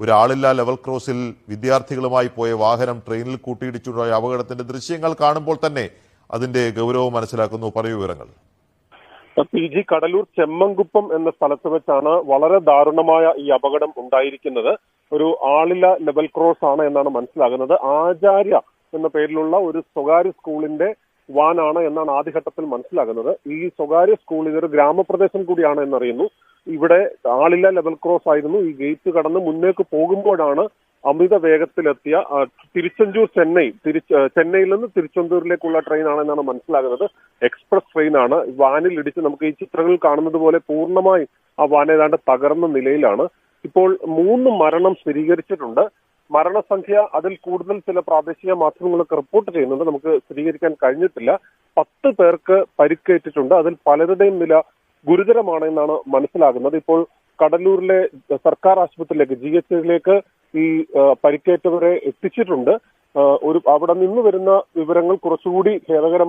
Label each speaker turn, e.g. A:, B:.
A: ഒരാളില്ലാ level ക്രോസിൽ വിദ്യാർത്ഥികളുമായി പോയ വാഹനം ട്രെയിനിൽ കൂട്ടിയിടിച്ചുണ്ടായ അപകടത്തിന്റെ ദൃശ്യങ്ങൾ കാണുമ്പോൾ തന്നെ അതിന്റെ ഗൗരവം മനസ്സിലാക്കുന്നു. പറയൂ വിവരങ്ങൾ.
B: PG കടലൂർ ചെമ്മൻകുപ്പം എന്ന സ്ഥലത്ത് വെച്ചാണ് വളരെ ദാരുണമായ ഈ അപകടം ഉണ്ടായിരിക്കുന്നത്. ഒരു ആളില്ല ലെവൽ ക്രോസ് ആണ് എന്നാണ് മനസ്സിലാകുന്നത്. ആചാര്യ എന്ന പേരിലുള്ള ഒരു സ്വകാര്യ സ്കൂളിന്റെ വാനാണ് എന്നാണ് ആദ്യഘട്ടത്തിൽ മനസ്സിലാകുന്നത്. ഈ സ്വകാര്യ സ്കൂൾ ഇതൊരു ഗ്രാമപ്രദേശം കൂടിയാണ് എന്നറിയുന്നു. ഇവിടെ ആളില്ല ലെവൽ ക്രോസ് ആയിരുന്നു. ഈ ഗേറ്റ് കടന്ന് മുന്നേക്ക് പോകുമ്പോഴാണ് അമിത വേഗത്തിലെത്തിയ ചെന്നൈയിൽ നിന്ന് തിരുച്ചെന്തൂരിലേക്കുള്ള ട്രെയിനാണെന്നാണ് മനസ്സിലാകുന്നത്. എക്സ്പ്രസ് ട്രെയിനാണ്. വാനിൽ ഇടിച്ച് നമുക്ക് ഈ ചിത്രങ്ങൾ കാണുന്നത് പോലെ പൂർണ്ണമായി ആ വാൻ ഏതാണ്ട് തകർന്ന നിലയിലാണ്. ഇപ്പോൾ 3 മരണം സ്ഥിരീകരിച്ചിട്ടുണ്ട്. മരണസംഖ്യ അതിൽ കൂടുതൽ ചില പ്രാദേശിക മാധ്യമങ്ങളൊക്കെ റിപ്പോർട്ട് ചെയ്യുന്നുണ്ട്. നമുക്ക് സ്ഥിരീകരിക്കാൻ കഴിഞ്ഞിട്ടില്ല. 10 പേർക്ക് പരിക്കേറ്റിട്ടുണ്ട്. അതിൽ പലരുടെയും നില ഗുരുതരമാണ് എന്നാണ് മനസ്സിലാകുന്നത്. ഇപ്പോൾ കടലൂരിലെ സർക്കാർ ആശുപത്രിയിലേക്ക് GH ഈ പരിക്കേറ്റവരെ എത്തിച്ചിട്ടുണ്ട്. അവിടെ നിന്ന് വരുന്ന വിവരങ്ങൾ കുറച്ചുകൂടി ഖേദകരം